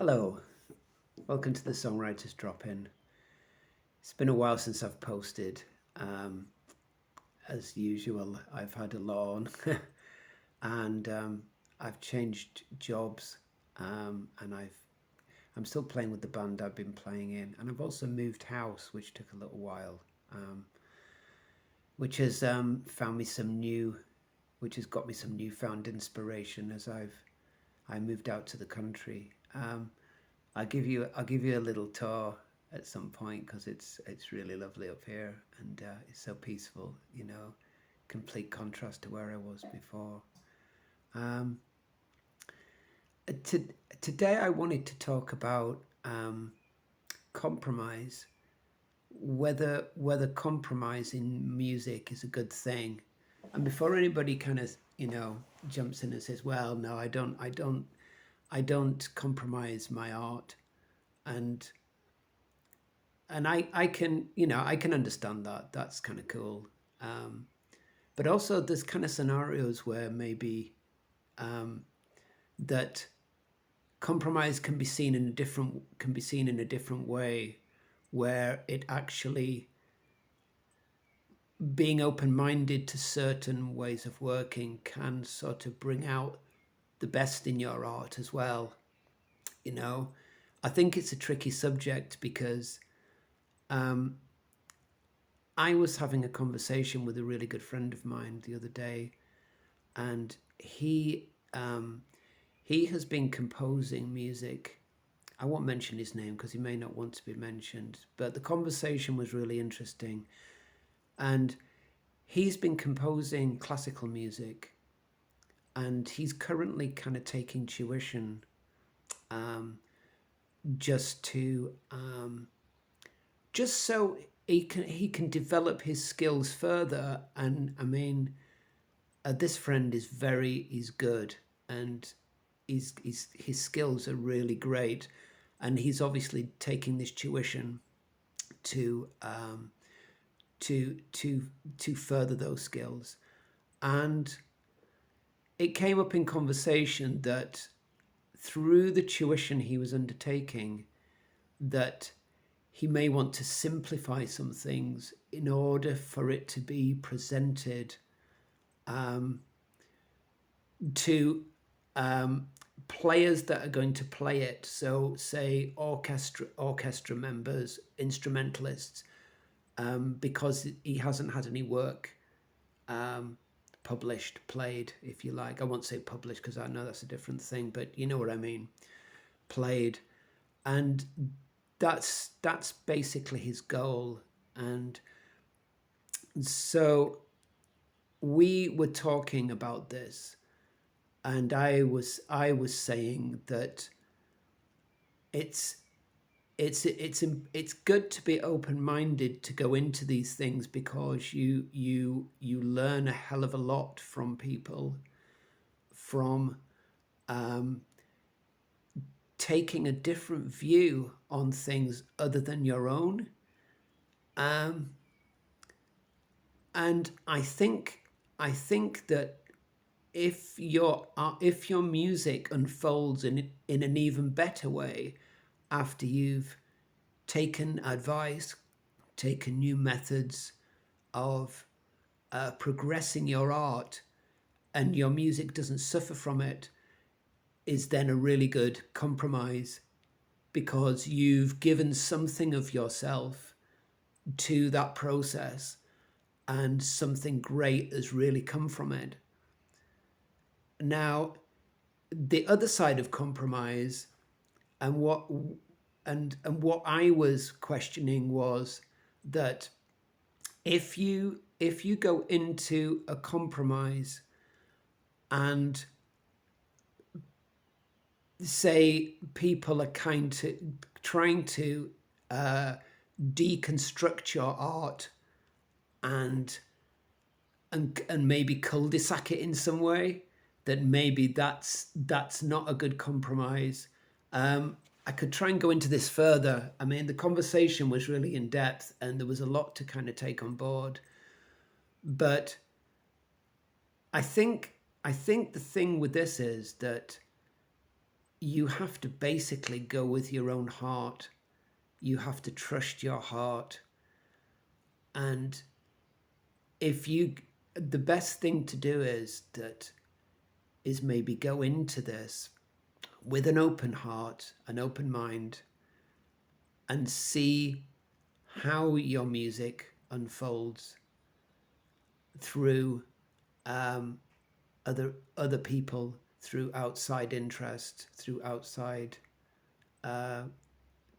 Hello, welcome to the Songwriters Drop In. It's been a while since I've posted. Um, as usual, I've had a loan and I've changed jobs and I'm still playing with the band I've been playing in, and I've also moved house, which took a little while, which has found me some new, which has got me some newfound inspiration as I moved out to the country. I'll give you a little tour at some point because it's really lovely up here and it's so peaceful. Complete contrast to where I was before. Um, to, Today I wanted to talk about compromise, whether compromise in music is a good thing. And before anybody kind of jumps in and says, "Well, no, I don't compromise my art," and I can I can understand that. That's kind of cool. Um, but also there's kind of scenarios where maybe that compromise can be seen in a different way, where it actually being open-minded to certain ways of working can sort of bring out the best in your art as well. You know, I think it's a tricky subject because um, I was having a conversation with a really good friend of mine the other day, and he has been composing music. I won't mention his name because he may not want to be mentioned, but the conversation was really interesting. And he's been composing classical music, and he's currently kind of taking tuition um, just to just so he can develop his skills further. And I mean, this friend is good, and his skills are really great, and he's obviously taking this tuition to to to further those skills. And it came up in conversation that through the tuition he was undertaking, that he may want to simplify some things in order for it to be presented um, to um, players that are going to play it. So, say orchestra members, instrumentalists, because he hasn't had any work um, published, played, if you like. I won't say published because I know that's a different thing, but you know what I mean. Played, and that's basically his goal. And so we were talking about this, and I was saying that it's it's good to be open-minded to go into these things, because you learn a hell of a lot from people, from um, taking a different view on things other than your own. um, and I think that if your music unfolds in an even better way after you've taken advice, taken new methods of progressing your art, and your music doesn't suffer from it, is then a really good compromise, because you've given something of yourself to that process, and something great has really come from it. Now, the other side of compromise, and what I was questioning, was that if you go into a compromise and say people are trying to uh, deconstruct your art, and and maybe cul-de-sac it in some way, that maybe that's not a good compromise. I could try and go into this further. I mean, the conversation was really in depth, and there was a lot to kind of take on board. But I think I think the thing with this is that you have to basically go with your own heart. You have to trust your heart. And if you, the best thing to do is maybe go into this with an open heart, an open mind, and see how your music unfolds through other people, through outside interest, through outside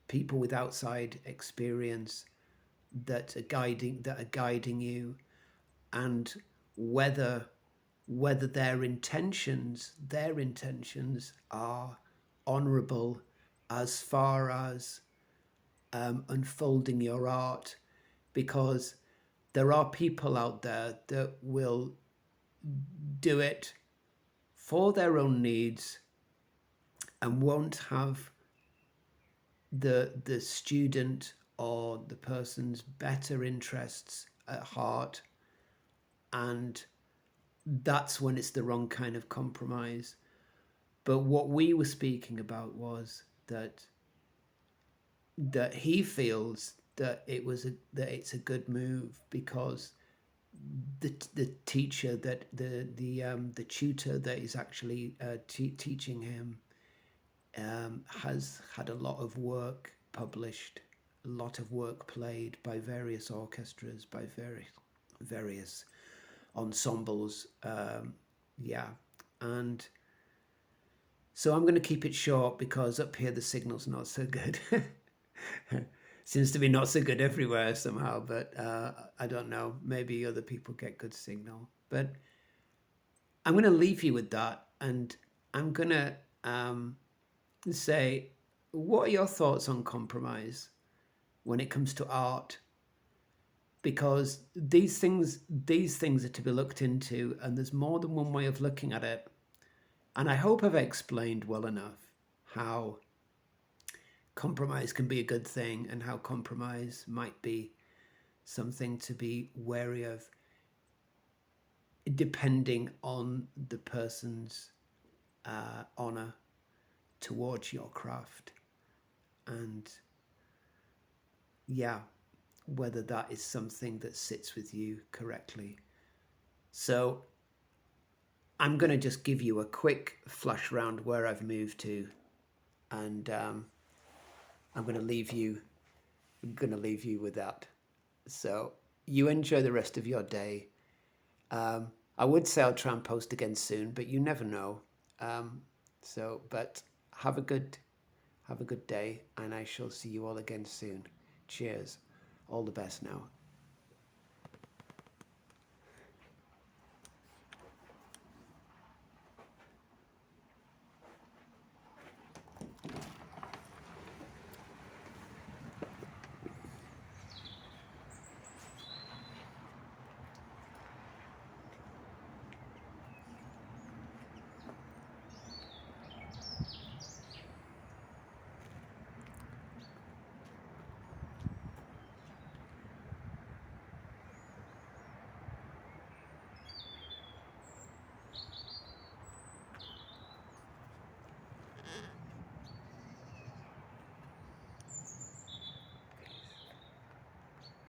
people with outside experience that are guiding you, and whether their intentions are honorable as far as unfolding your art, because there are people out there that will do it for their own needs and won't have the student or the person's better interests at heart, and that's when it's the wrong kind of compromise. But what we were speaking about was that he feels that it's a good move because the teacher, that the tutor that is actually teaching him has had a lot of work published, a lot of work played by various orchestras, by various ensembles. Yeah, and so I'm going to keep it short because up here the signal's not so good. Seems to be not so good everywhere somehow, but I don't know. Maybe other people get good signal. But I'm going to leave you with that, and I'm going to say, what are your thoughts on compromise when it comes to art? Because these things are to be looked into, and there's more than one way of looking at it. And I hope I've explained well enough how compromise can be a good thing and how compromise might be something to be wary of, depending on the person's honor towards your craft, and yeah, whether that is something that sits with you correctly. So I'm going to just give you a quick flash round where I've moved to, and I'm going to leave you with that. So you enjoy the rest of your day. I would say I'll try and post again soon, but you never know. But have a good day, and I shall see you all again soon. Cheers. All the best now.